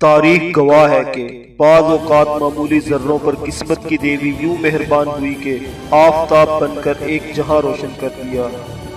تاریخ گواہ ہے کہ بعض اوقات معمولی ذروں پر قسمت کی دیوی یوں مہربان ہوئی کہ آفتاب بن کر ایک جہاں روشن کر دیا۔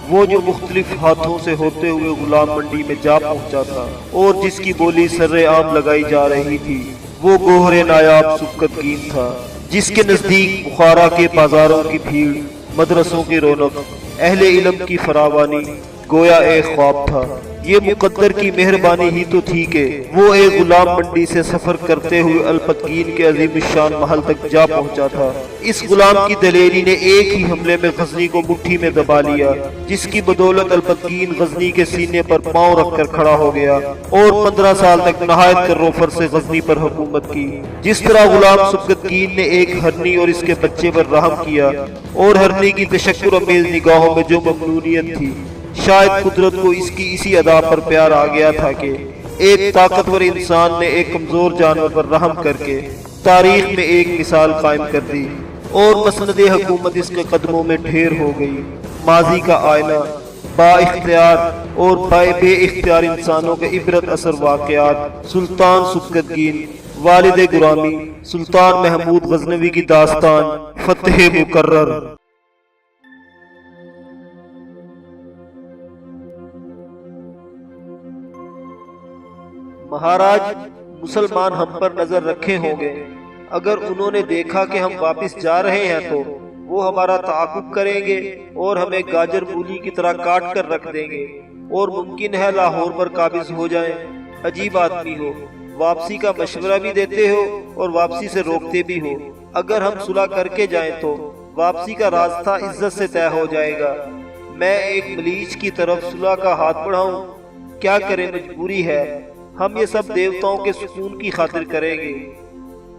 وہ جو مختلف ہاتھوں سے ہوتے ہوئے غلام منڈی میں جا پہنچا تھا اور جس کی بولی سر عام لگائی جا رہی تھی، وہ گوہر نایاب سبکتگین تھا، جس کے نزدیک بخارا کے بازاروں کی بھیڑ، مدرسوں کی رونق، اہل علم کی فراوانی گویا ایک خواب تھا۔ یہ مقدر کی مہربانی ہی تو تھی کہ وہ ایک غلام منڈی سے سفر کرتے ہوئے الپتگین کے عظیم الشان محل تک جا پہنچا تھا۔ اس غلام کی دلیری نے ایک ہی حملے میں غزنی کو مٹھی میں دبا لیا، جس کی بدولت الپتگین غزنی کے سینے پر پاؤں رکھ کر کھڑا ہو گیا اور 15 سال تک نہایت کروفر سے غزنی پر حکومت کی۔ جس طرح غلام سبکتگین نے ایک ہرنی اور اس کے بچے پر رحم کیا اور ہرنی کی تشکر امیز نگاہوں میں جو ممنونیت تھی، شاید قدرت کو اس کی اسی ادا پر پیار آ گیا تھا کہ ایک طاقتور انسان نے ایک کمزور جانور پر رحم کر کے تاریخ میں ایک مثال قائم کر دی اور مسند حکومت اس کے قدموں میں ڈھیر ہو گئی۔ ماضی کا آئینہ، با اختیار اور بے اختیار انسانوں کے عبرت اثر واقعات، سلطان سبکتگین، والد گرامی سلطان محمود غزنوی کی داستان، فتح مکرر۔ مہاراج مسلمان ہم پر نظر رکھے ہوں گے۔ اگر انہوں نے دیکھا کہ ہم واپس جا رہے ہیں تو وہ ہمارا تعاقب کریں گے اور ہمیں گاجر مولی کی طرح کاٹ کر رکھ دیں گے اور ممکن ہے لاہور پر قابض ہو جائیں۔ عجیب آدمی ہو، واپسی کا مشورہ بھی دیتے ہو اور واپسی سے روکتے بھی ہو۔ اگر ہم صلح کر کے جائیں تو واپسی کا راستہ عزت سے طے ہو جائے گا۔ میں ایک ملیچ کی طرف صلح کا ہاتھ بڑھاؤں؟ کیا کریں، مجبوری ہے۔ ہم یہ سب دیوتاؤں کے سکون کی خاطر کریں گے۔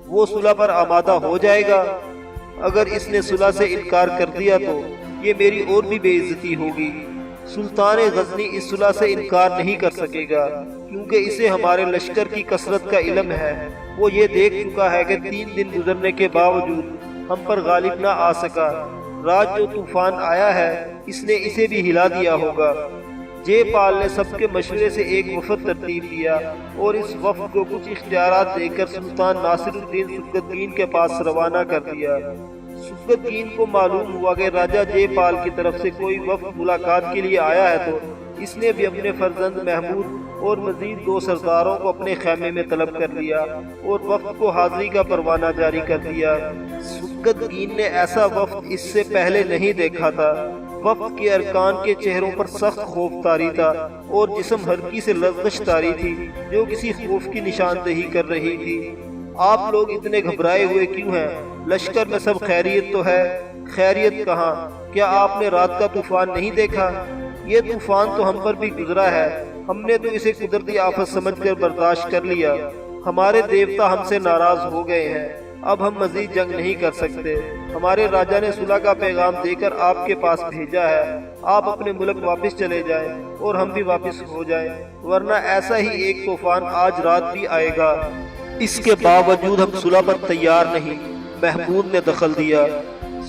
وہ صلح پر آمادہ ہو جائے گا۔ اگر اس نے صلح سے انکار کر دیا تو یہ میری اور بھی بے عزتی ہوگی۔ سلطان غزنی اس صلح سے انکار نہیں کر سکے گا، کیونکہ اسے ہمارے لشکر کی کثرت کا علم ہے۔ وہ یہ دیکھ چکا ہے کہ 3 دن گزرنے کے باوجود ہم پر غالب نہ آ سکا۔ رات جو طوفان آیا ہے، اس نے اسے بھی ہلا دیا ہوگا۔ جے پال نے سب کے مشورے سے ایک وفد ترتیب دیا اور اس وفد کو کچھ اختیارات دے کر سلطان ناصر الدین سبکتگین کے پاس روانہ کر دیا۔ سبکتگین کو معلوم ہوا کہ راجہ جے پال کی طرف سے کوئی وفد ملاقات کے لیے آیا ہے تو اس نے بھی اپنے فرزند محمود اور مزید 2 سرداروں کو اپنے خیمے میں طلب کر لیا اور وفد کو حاضری کا پروانہ جاری کر دیا۔ سبکتگین نے ایسا وفد اس سے پہلے نہیں دیکھا تھا۔ وفد کے ارکان کے چہروں پر سخت خوف طاری تھا اور جسم ہلکی سے لرزش طاری تھی جو کسی خوف کی نشاندہی کر رہی تھی۔ آپ لوگ اتنے گھبرائے ہوئے کیوں ہیں؟ لشکر میں سب خیریت تو ہے؟ خیریت کہاں؟ کیا آپ نے رات کا طوفان نہیں دیکھا؟ یہ طوفان تو ہم پر بھی گزرا ہے، ہم نے تو اسے قدرتی آفت سمجھ کر برداشت کر لیا۔ ہمارے دیوتا ہم سے ناراض ہو گئے ہیں، اب ہم مزید جنگ نہیں کر سکتے۔ ہمارے راجہ نے صلح کا پیغام دے کر آپ کے پاس بھیجا ہے۔ آپ اپنے ملک واپس چلے جائیں اور ہم بھی واپس ہو جائیں، ورنہ ایسا ہی ایک طوفان آج رات بھی آئے گا۔ اس کے باوجود ہم صلح پر تیار نہیں، محمود نے دخل دیا۔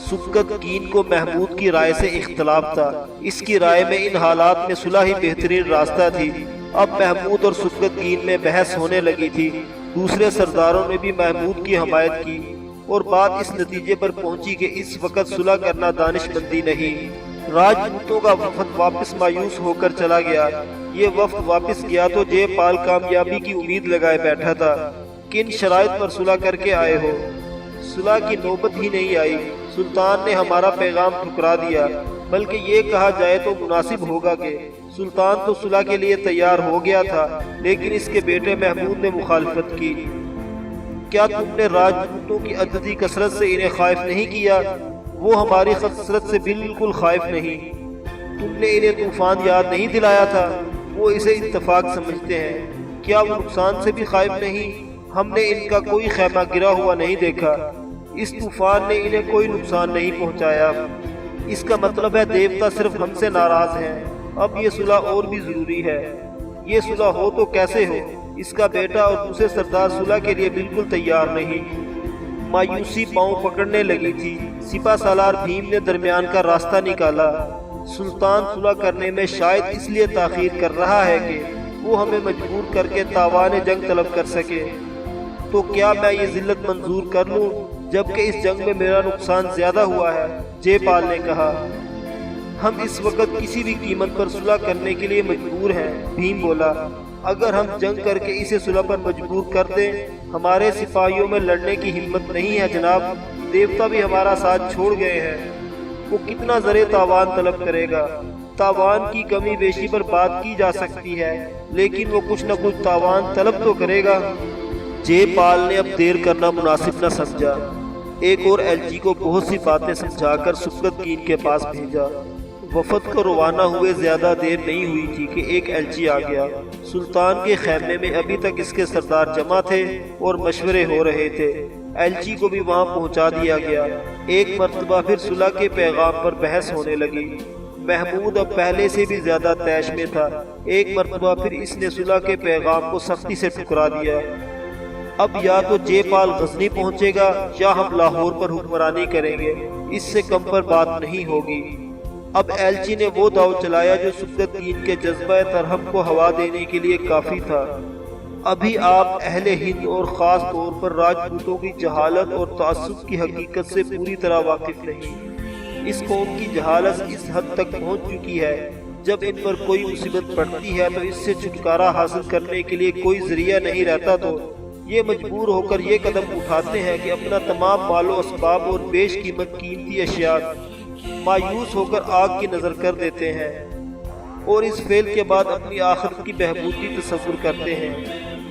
سبکتگین کو محمود کی رائے سے اختلاف تھا۔ اس کی رائے میں ان حالات میں صلح ہی بہترین راستہ تھی۔ اب محمود اور سبکتگین میں بحث ہونے لگی تھی۔ دوسرے سرداروں نے بھی محمود کی حمایت کی اور بات اس نتیجے پر پہنچی کہ اس وقت صلح کرنا دانش مندی نہیں۔ راجپوتوں کا وفد واپس مایوس ہو کر چلا گیا۔ یہ وفد واپس گیا تو جے پال کامیابی کی امید لگائے بیٹھا تھا۔ کن شرائط پر صلح کر کے آئے ہو؟ صلح کی نوبت ہی نہیں آئی۔ سلطان نے ہمارا پیغام ٹھکرا دیا، بلکہ یہ کہا جائے تو مناسب ہوگا کہ سلطان تو صلح کے لیے تیار ہو گیا تھا، لیکن اس کے بیٹے محمود نے مخالفت کی۔ کیا تم نے راجپوتوں کی عددی کثرت سے انہیں خائف نہیں کیا؟ وہ ہماری کثرت سے بالکل خائف نہیں۔ تم نے انہیں طوفان یاد نہیں دلایا تھا؟ وہ اسے اتفاق سمجھتے ہیں۔ کیا وہ نقصان سے بھی خائف نہیں؟ ہم نے ان کا کوئی خیمہ گرا ہوا نہیں دیکھا۔ اس طوفان نے انہیں کوئی نقصان نہیں پہنچایا۔ اس کا مطلب ہے دیوتا صرف ہم سے ناراض ہیں۔ اب یہ صلح اور بھی ضروری ہے۔ یہ صلح ہو تو کیسے ہو؟ اس کا بیٹا اور دوسرے سردار صلح کے لیے بالکل تیار نہیں۔ مایوسی پاؤں پکڑنے لگی تھی۔ سپہ سالار بھیم نے درمیان کا راستہ نکالا۔ سلطان صلح کرنے میں شاید اس لیے تاخیر کر رہا ہے کہ وہ ہمیں مجبور کر کے تاوان جنگ طلب کر سکے، تو کیا میں یہ ذلت منظور کر لوں جبکہ اس جنگ میں میرا نقصان زیادہ ہوا ہے؟ جے پال نے کہا۔ ہم اس وقت کسی بھی قیمت پر صلح کرنے کے لیے مجبور ہیں، بھیم بولا۔ اگر ہم جنگ کر کے اسے صلح پر مجبور کر دیں، ہمارے سپاہیوں میں لڑنے کی ہمت نہیں ہے جناب، دیوتا بھی ہمارا ساتھ چھوڑ گئے ہیں، وہ کتنا زر تاوان طلب کرے گا؟ تاوان کی کمی بیشی پر بات کی جا سکتی ہے، لیکن وہ کچھ نہ کچھ تاوان طلب تو کرے گا۔ جے پال نے اب دیر کرنا مناسب نہ سمجھا، ایک اور ایلچی کو بہت سی باتیں سمجھا کر سبکتگین کے پاس بھیجا۔ وفد کو روانہ ہوئے زیادہ دیر نہیں ہوئی تھی کہ ایک ایلچی آ گیا۔ سلطان کے خیمے میں ابھی تک اس کے سردار جمع تھے اور مشورے ہو رہے تھے۔ ایلچی کو بھی وہاں پہنچا دیا گیا۔ ایک مرتبہ پھر صلح کے پیغام پر بحث ہونے لگی۔ محمود اب پہلے سے بھی زیادہ طیش میں تھا۔ ایک مرتبہ پھر اس نے صلح کے پیغام کو سختی سے ٹھکرا دیا۔ اب یا تو جے پال غزنی پہنچے گا یا ہم لاہور پر حکمرانی کریں گے، اس سے کم پر بات نہیں ہوگی۔ اب ایلچی نے وہ داؤ چلایا جو سبکتگین کے جذبہ ترحم کو ہوا دینے کے لیے کافی تھا۔ ابھی آپ اہل ہند اور خاص طور پر راجپوتوں کی جہالت اور تعصب کی حقیقت سے پوری طرح واقف نہیں۔ اس قوم کی جہالت اس حد تک پہنچ چکی ہے، جب ان پر کوئی مصیبت پڑتی ہے تو اس سے چھٹکارا حاصل کرنے کے لیے کوئی ذریعہ نہیں رہتا تو یہ مجبور ہو کر یہ قدم اٹھاتے ہیں کہ اپنا تمام مال و اسباب اور بیش قیمت قیمتی اشیاء مایوس ہو کر آگ کی نظر کر دیتے ہیں، اور اس فعل کے بعد اپنی آخرت کی بہبود کی تصور کرتے ہیں۔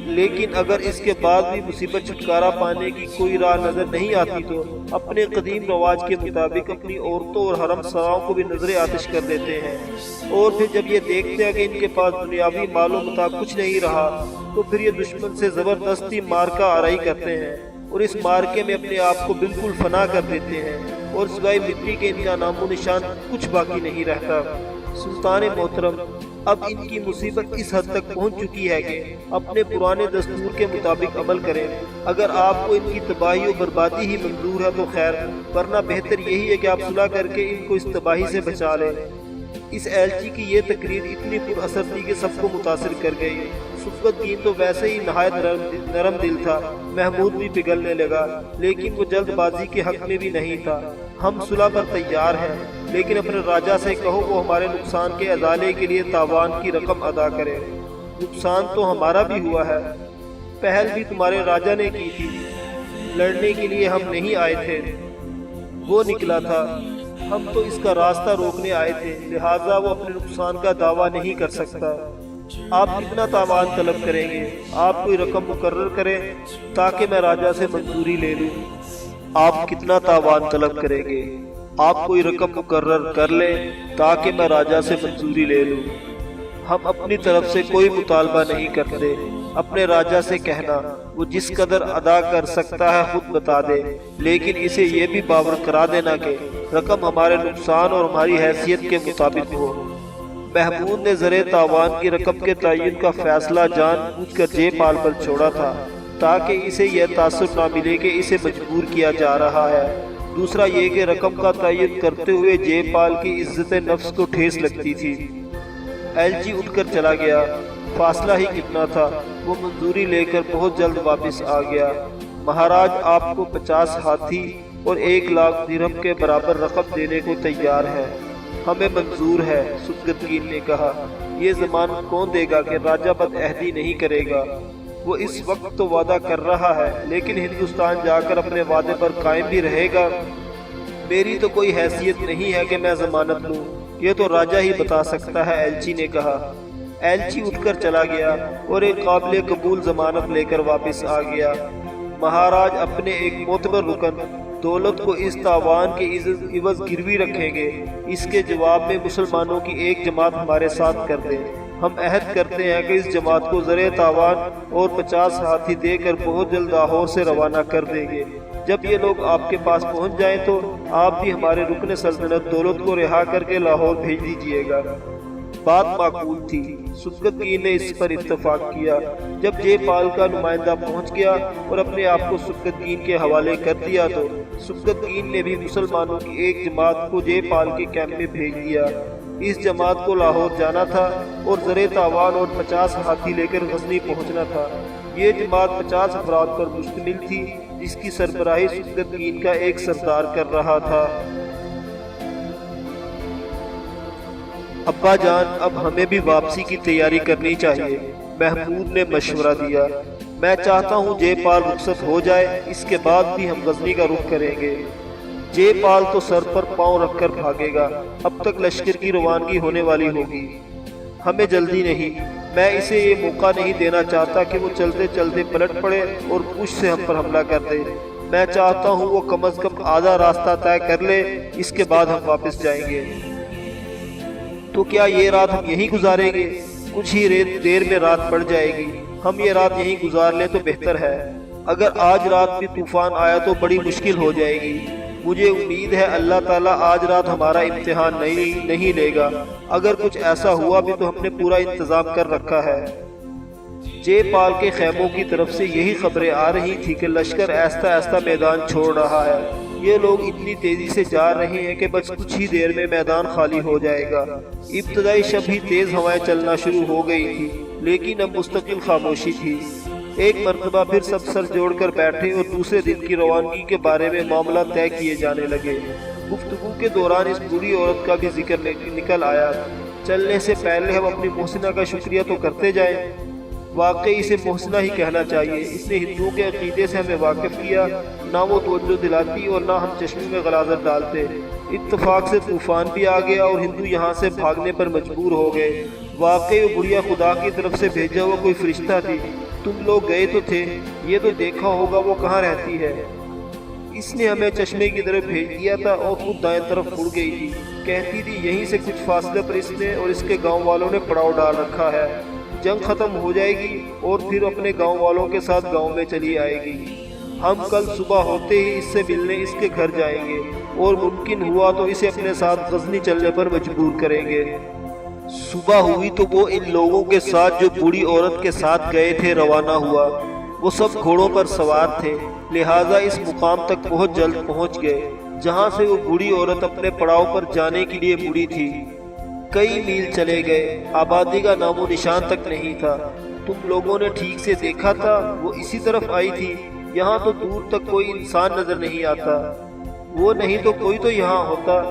لیکن اگر اس کے بعد بھی مصیبت چھٹکارا پانے کی کوئی راہ نظر نہیں آتی تو اپنے قدیم رواج کے مطابق اپنی عورتوں اور حرم سراؤں کو بھی نظر آتش کر دیتے ہیں، اور پھر جب یہ دیکھتے ہیں کہ ان کے پاس دنیاوی مال و متاع کچھ نہیں رہا تو پھر یہ دشمن سے زبردستی مارکہ آرائی کرتے ہیں اور اس مارکے میں اپنے آپ کو بالکل فنا کر دیتے ہیں، اور سوائے مٹی کے ان کا نام و نشان کچھ باقی نہیں رہتا۔ سلطان محترم، اب ان کی مصیبت اس حد تک پہنچ چکی ہے کہ اپنے پرانے دستور کے مطابق عمل کریں۔ اگر آپ کو ان کی تباہی و بربادی ہی منظور ہے تو خیر، ورنہ بہتر یہی ہے کہ آپ صلح کر کے ان کو اس تباہی سے بچا لیں۔ اس ایلچی کی یہ تقریر اتنی پر اثر تھی کہ سب کو متاثر کر گئی۔ سبکتگین تو ویسے ہی نہایت نرم دل تھا، محمود بھی پگھلنے لگا، لیکن وہ جلد بازی کے حق میں بھی نہیں تھا۔ ہم صلح پر تیار ہیں، لیکن اپنے راجہ سے کہو وہ ہمارے نقصان کے ازالے کے لیے تاوان کی رقم ادا کرے۔ نقصان تو ہمارا بھی ہوا ہے، پہل بھی تمہارے راجہ نے کی تھی، لڑنے کے لیے ہم نہیں آئے تھے، وہ نکلا تھا، ہم تو اس کا راستہ روکنے آئے تھے، لہٰذا وہ اپنے نقصان کا دعویٰ نہیں کر سکتا۔ آپ کتنا تاوان طلب کریں گے؟ آپ کوئی رقم مقرر کریں تاکہ میں راجہ سے منظوری لے لوں۔ آپ کتنا تاوان طلب کریں گے؟ آپ کوئی رقم مقرر کر لیں تاکہ میں راجہ سے منظوری لے لوں۔ ہم اپنی طرف سے کوئی مطالبہ نہیں کرتے، اپنے راجہ سے کہنا، وہ جس قدر ادا کر سکتا ہے خود بتا دے، لیکن اسے یہ بھی باور کرا دینا کہ رقم ہمارے نقصان اور ہماری حیثیت کے مطابق ہو۔ محمود نے زر تاوان کی رقم کے تعین کا فیصلہ جان بوجھ کر جے پال پر چھوڑا تھا تاکہ اسے یہ تاثر نہ ملے کہ اسے مجبور کیا جا رہا ہے۔ دوسرا یہ کہ رقم کا تعین کرتے ہوئے جے پال کی عزت نفس کو ٹھیس لگتی تھی۔ ایلچی اٹھ کر چلا گیا، فاصلہ ہی کتنا تھا، وہ منظوری لے کر بہت جلد واپس آ گیا۔ مہاراج آپ کو 50 ہاتھی اور 1 لاکھ درہم کے برابر رقم دینے کو تیار ہے، ہمیں منظور ہے، سبکتگین نے کہا۔ یہ ضمانت کون دے گا کہ راجہ بد عہدی نہیں کرے گا؟ وہ اس وقت تو وعدہ کر رہا ہے، لیکن ہندوستان جا کر اپنے وعدے پر قائم بھی رہے گا۔ میری تو کوئی حیثیت نہیں ہے کہ میں ضمانت لوں، یہ تو راجہ ہی بتا سکتا ہے، ایلچی نے کہا۔ ایلچی اٹھ کر چلا گیا اور ایک قابل قبول ضمانت لے کر واپس آ گیا۔ مہاراج اپنے ایک معتبر رکن دولت کو اس تاوان کے عوض گروی رکھیں گے، اس کے جواب میں مسلمانوں کی ایک جماعت ہمارے ساتھ کر دیں۔ ہم عہد کرتے ہیں کہ اس جماعت کو زر تاوان اور 50 ہاتھی دے کر بہت جلد لاہور سے روانہ کر دیں گے۔ جب یہ لوگ آپ کے پاس پہنچ جائیں تو آپ بھی ہمارے رکن سلطنت دولت کو رہا کر کے لاہور بھیج دیجیے گا۔ بات معقول تھی، سبکتگین نے اس پر اتفاق کیا۔ جب جے پال کا نمائندہ پہنچ گیا اور اپنے آپ کو سبکتگین کے حوالے کر دیا تو سبکتگین نے بھی مسلمانوں کی ایک جماعت کو جے پال کے کیمپ میں بھیج دیا۔ اس جماعت کو لاہور جانا تھا اور زر تاوان اور 50 ہاتھی لے کر غزنی پہنچنا تھا۔ یہ جماعت 50 افراد پر مشتمل تھی، جس کی سربراہی سبکتگین کا ایک سردار کر رہا تھا۔ ابا جان، اب ہمیں بھی واپسی کی تیاری کرنی چاہیے، محمود نے مشورہ دیا۔ میں چاہتا ہوں جے پال رخصت ہو جائے، اس کے بعد بھی ہم غزنی کا رخ کریں گے۔ جے پال تو سر پر پاؤں رکھ کر بھاگے گا، اب تک لشکر کی روانگی ہونے والی ہوگی۔ ہمیں جلدی نہیں، میں اسے یہ موقع نہیں دینا چاہتا کہ وہ چلتے چلتے پلٹ پڑے اور پشت سے ہم پر حملہ کر دے۔ میں چاہتا ہوں وہ کم از کم آدھا راستہ طے کر لے، اس کے بعد ہم واپس جائیں گے۔ تو کیا یہ رات ہم یہیں گزاریں گے؟ کچھ ہی دیر میں رات پڑ جائے گی، ہم یہ رات یہیں گزار لیں تو بہتر ہے۔ اگر آج رات بھی طوفان آیا تو بڑی مشکل ہو جائے گی۔ مجھے امید ہے اللہ تعالیٰ آج رات ہمارا امتحان نہیں لے گا۔ اگر کچھ ایسا ہوا بھی تو ہم نے پورا انتظام کر رکھا ہے۔ جے پال کے خیموں کی طرف سے یہی خبریں آ رہی تھی کہ لشکر آہستہ آہستہ میدان چھوڑ رہا ہے۔ یہ لوگ اتنی تیزی سے جا رہے ہیں کہ بس کچھ ہی دیر میں میدان خالی ہو جائے گا۔ ابتدائی شب ہی تیز ہوائیں چلنا شروع ہو گئی تھی، لیکن اب مستقل خاموشی تھی۔ ایک مرتبہ پھر سب سر جوڑ کر بیٹھے اور دوسرے دن کی روانگی کے بارے میں معاملہ طے کیے جانے لگے۔ گفتگو کے دوران اس بوڑھی عورت کا بھی ذکر نکل آیا۔ چلنے سے پہلے ہم اپنی محسنہ کا شکریہ تو کرتے جائیں۔ واقعی اسے محسنہ ہی کہنا چاہیے، اس نے ہندوؤں کے عقیدے سے ہمیں واقف کیا، نہ وہ توجہ دلاتی اور نہ ہم چشمے میں غلاظت ڈالتے۔ اتفاق سے طوفان بھی آ گیا اور ہندو یہاں سے بھاگنے پر مجبور ہو گئے۔ واقعی وہ بڑھیا خدا کی طرف سے بھیجا ہوا کوئی فرشتہ تھی۔ تم لوگ گئے تو تھے، یہ تو دیکھا ہوگا وہ کہاں رہتی ہے۔ اس نے ہمیں چشمے کی طرف بھیج دیا تھا اور خود دائیں طرف مڑ گئی تھی، کہتی تھی یہیں سے کچھ فاصلے پر اس نے اور اس کے گاؤں والوں نے پڑاؤ ڈال رکھا ہے۔ جنگ ختم ہو جائے گی اور پھر اپنے گاؤں والوں کے ساتھ گاؤں میں چلی آئے گی۔ ہم کل صبح ہوتے ہی اس سے ملنے اس کے گھر جائیں گے اور ممکن ہوا تو اسے اپنے ساتھ غزنی چلنے پر مجبور کریں گے۔ صبح ہوئی تو وہ ان لوگوں کے ساتھ جو بوڑھی عورت کے ساتھ گئے تھے روانہ ہوا۔ وہ سب گھوڑوں پر سوار تھے، لہٰذا اس مقام تک بہت جلد پہنچ گئے جہاں سے وہ بوڑھی عورت اپنے پڑاؤ پر جانے کے لیے مڑی تھی۔ کئی میل چلے گئے، آبادی کا نام و نشان تک نہیں تھا۔ تم لوگوں نے ٹھیک سے دیکھا تھا، وہ اسی طرف آئی تھی۔ یہاں تو دور تک کوئی انسان نظر نہیں آتا۔ وہ نہیں تو کوئی تو یہاں ہوتا۔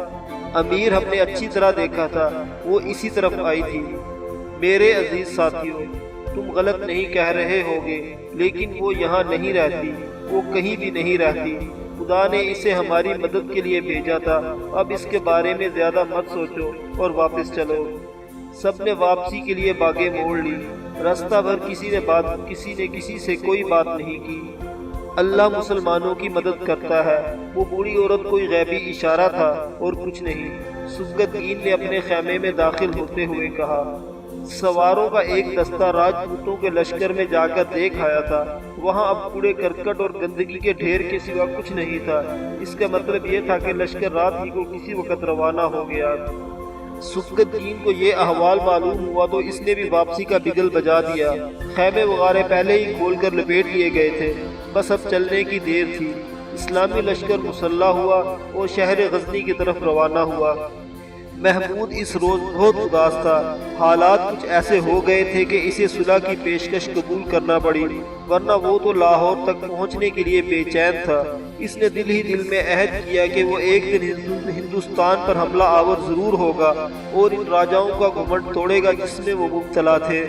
امیر ہم نے اچھی طرح دیکھا تھا، وہ اسی طرف آئی تھی۔ میرے عزیز ساتھیوں، تم غلط نہیں کہہ رہے ہوگے، لیکن وہ یہاں نہیں رہتی، وہ کہیں بھی نہیں رہتی۔ خدا نے اسے ہماری مدد کے لیے بھیجا تھا۔ اب اس کے بارے میں زیادہ مت سوچو اور واپس چلو۔ سب نے واپسی کے لیے باگیں موڑ لی۔ رستہ بھر کسی نے کسی سے کوئی بات نہیں کی۔ اللہ مسلمانوں کی مدد کرتا ہے۔ وہ بوڑھی عورت کوئی غیبی اشارہ تھا اور کچھ نہیں۔ سبکتگین نے اپنے خیمے میں داخل ہوتے ہوئے کہا، سواروں کا ایک دستہ راجپوتوں کے لشکر میں جا کر دیکھ آیا تھا۔ وہاں اب کوڑے کرکٹ اور گندگی کے ڈھیر کے سوا کچھ نہیں تھا۔ اس کا مطلب یہ تھا کہ لشکر رات ہی کو کسی وقت روانہ ہو گیا۔ سبکتگین کو یہ احوال معلوم ہوا تو اس نے بھی واپسی کا بگل بجا دیا۔ خیمے وغیرہ پہلے ہی کھول کر لپیٹ لیے گئے تھے، بس اب چلنے کی دیر تھی۔ اسلامی لشکر مسلح ہوا اور شہر غزنی کی طرف روانہ ہوا۔ محمود اس روز بہت اداس تھا۔ حالات کچھ ایسے ہو گئے تھے کہ اسے صلح کی پیشکش قبول کرنا پڑی، ورنہ وہ تو لاہور تک پہنچنے کے لیے بے چین تھا۔ اس نے دل ہی دل میں عہد کیا کہ وہ ایک دن ہندوستان پر حملہ آور ضرور ہوگا اور ان راجاؤں کا گھمنڈ توڑے گا جس میں وہ مبتلا تھے۔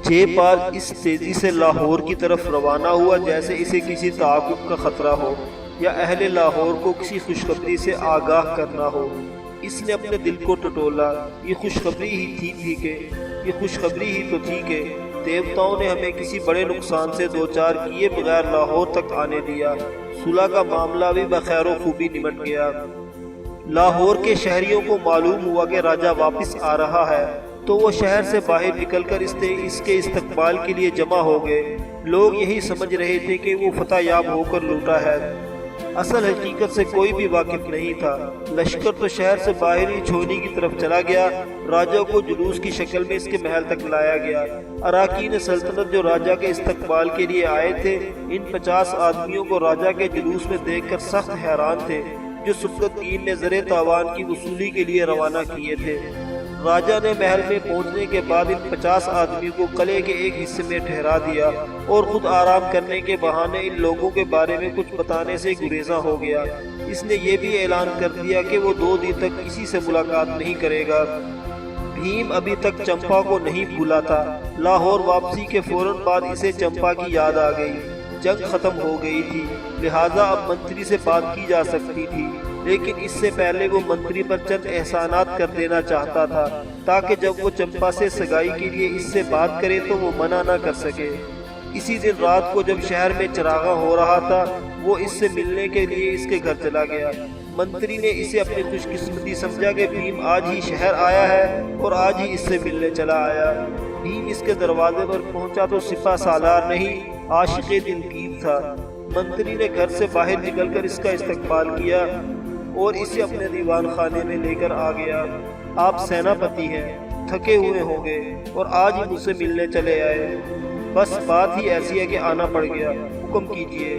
جے پال اس تیزی سے لاہور کی طرف روانہ ہوا جیسے اسے کسی تعاقب کا خطرہ ہو یا اہل لاہور کو کسی خوشخبری سے آگاہ کرنا ہو۔ اس نے اپنے دل کو ٹٹولا، یہ خوشخبری ہی تو تھی کہ دیوتاؤں نے ہمیں کسی بڑے نقصان سے دوچار کیے بغیر لاہور تک آنے دیا۔ صلح کا معاملہ بھی بخیر و خوبی نمٹ گیا۔ لاہور کے شہریوں کو معلوم ہوا کہ راجہ واپس آ رہا ہے تو وہ شہر سے باہر نکل کر اس کے استقبال کے لیے جمع ہو گئے۔ لوگ یہی سمجھ رہے تھے کہ وہ فتح یاب ہو کر لوٹا ہے، اصل حقیقت سے کوئی بھی واقف نہیں تھا۔ لشکر تو شہر سے باہر ہی چھونی کی طرف چلا گیا۔ راجہ کو جلوس کی شکل میں اس کے محل تک لایا گیا۔ اراکین سلطنت جو راجہ کے استقبال کے لیے آئے تھے، ان 50 آدمیوں کو راجہ کے جلوس میں دیکھ کر سخت حیران تھے۔ جو سبکتگین نے زر تاوان کی وصولی کے لیے روانہ کیے تھے۔ راجہ نے محل میں پہنچنے کے بعد ان 50 آدمی کو قلعے کے ایک حصے میں ٹھہرا دیا اور خود آرام کرنے کے بہانے ان لوگوں کے بارے میں کچھ بتانے سے گریزاں ہو گیا۔ اس نے یہ بھی اعلان کر دیا کہ وہ 2 دن تک کسی سے ملاقات نہیں کرے گا۔ بھیم ابھی تک چمپا کو نہیں بھولا تھا۔ لاہور واپسی کے فوراً بعد اسے چمپا کی یاد آ گئی۔ جنگ ختم ہو گئی تھی، لہٰذا اب منتری سے بات کی جا سکتی تھی، لیکن اس سے پہلے وہ منتری پر چند احسانات کر دینا چاہتا تھا تاکہ جب وہ چمپا سے سگائی کے لیے اس سے بات کرے تو وہ منع نہ کر سکے۔ اسی دن رات کو جب شہر میں چراغاں ہو رہا تھا، وہ اس سے ملنے کے لیے اس کے گھر چلا گیا۔ منتری نے اسے اپنی خوش قسمتی سمجھا کہ بھیم آج ہی شہر آیا ہے اور آج ہی اس سے ملنے چلا آیا۔ بھیم اس کے دروازے پر پہنچا تو سپہ سالار نہیں، عاشق دلگیر تھا۔ منتری نے گھر سے باہر نکل کر اس کا استقبال کیا اور اسے اپنے دیوان خانے میں لے کر آ گیا۔ آپ سیناپتی ہیں، تھکے ہوئے ہوں گے اور آج ہی مجھ سے ملنے چلے آئے۔ بس بات ہی ایسی ہے کہ آنا پڑ گیا، حکم کیجئے۔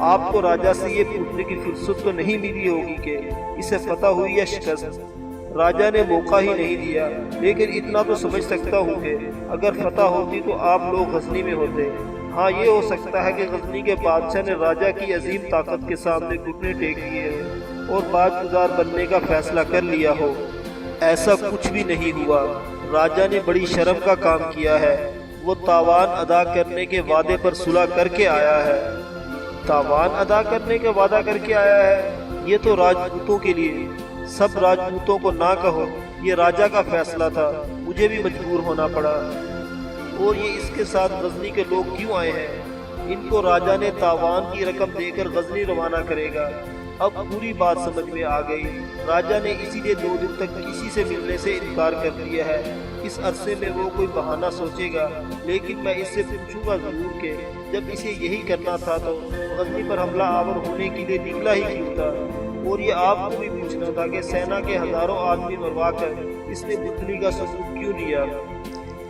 آپ کو راجہ سے یہ پوچھنے کی فرصت تو نہیں ملی ہوگی کہ اسے فتح ہوئی یا شکست۔ راجہ نے موقع ہی نہیں دیا، لیکن اتنا تو سمجھ سکتا ہوں کہ اگر فتح ہوتی تو آپ لوگ غزنی میں ہوتے۔ ہاں، یہ ہو سکتا ہے کہ غزنی کے بادشاہ نے راجہ کی عظیم طاقت کے سامنے گھٹنے ٹیک دیے اور باج گزار بننے کا فیصلہ کر لیا ہو۔ ایسا کچھ بھی نہیں ہوا۔ راجہ نے بڑی شرم کا کام کیا ہے۔ وہ تاوان ادا کرنے کے وعدے پر صلح کر کے آیا ہے۔ تاوان ادا کرنے کا وعدہ کر کے آیا ہے؟ یہ تو راجپوتوں کے لیے۔ سب راجپوتوں کو نہ کہو، یہ راجہ کا فیصلہ تھا، مجھے بھی مجبور ہونا پڑا۔ اور یہ اس کے ساتھ غزنی کے لوگ کیوں آئے ہیں؟ ان کو راجہ نے تاوان کی رقم دے کر غزنی روانہ کرے گا۔ اب پوری بات سمجھ میں آ گئی۔ راجہ نے اسی لیے 2 دن تک کسی سے ملنے سے انکار کر دیا ہے۔ اس عرصے میں وہ کوئی بہانہ سوچے گا، لیکن میں اس سے پوچھوں گا ضرور کہ جب اسے یہی کرنا تھا تو غزنی پر حملہ آور ہونے کے لیے نکلا ہی کیوں تھا؟ اور یہ آپ کو بھی پوچھنا تھا کہ سینا کے ہزاروں آدمی مروا کر اس نے بتلی کا ثبوت کیوں لیا؟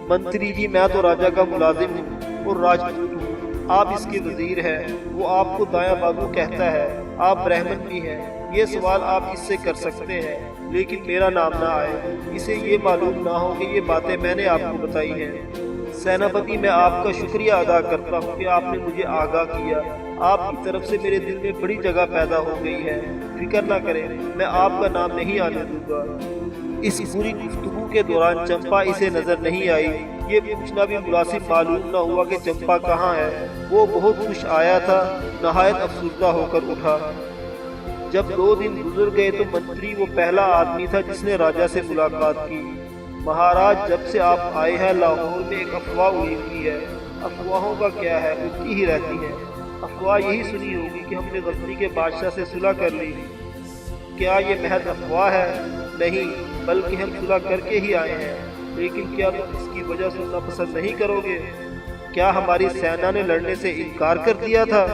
منتری جی، میں تو راجہ کا ملازم ہوں اور راجپوت ہوں، آپ اس کے وزیر ہیں، وہ آپ کو دایاں بازو کہتا ہے، آپ برہمن بھی ہیں۔ یہ سوال آپ اس سے کر سکتے ہیں، لیکن میرا نام نہ آئے، اسے یہ معلوم نہ ہو کہ یہ باتیں میں نے آپ کو بتائی ہیں۔ سیناپتی، میں آپ کا شکریہ ادا کرتا ہوں کہ آپ نے مجھے آگاہ کیا۔ آپ کی طرف سے میرے دل میں بڑی جگہ پیدا ہو گئی ہے، فکر نہ کریں، میں آپ کا نام نہیں آنے دوں گا۔ اس پوری گفتگو کے دوران چمپا اسے نظر نہیں آئی۔ یہ پوچھنا بھی مناسب معلوم نہ ہوا کہ چمپا کہاں ہے۔ وہ بہت خوش آیا تھا، نہایت افسردہ ہو کر اٹھا۔ جب 2 دن گزر گئے تو منتری وہ پہلا آدمی تھا جس نے راجہ سے ملاقات کی۔ مہاراج، جب سے آپ آئے ہیں لاہور میں ایک افواہ اڑی ہوئی ہے۔ افواہوں کا کیا ہے، اڑتی ہی رہتی ہیں۔ افواہ یہی سنی ہوگی کہ ہم نے غزنی کے بادشاہ سے صلح کر لی۔ کیا یہ محض افواہ ہے؟ نہیں، بلکہ ہم صلح کر کے ہی آئے ہیں۔ لیکن کیا تم اس کی وجہ سننا پسند نہیں کرو گے؟ کیا ہماری سینا نے لڑنے سے انکار کر دیا تھا؟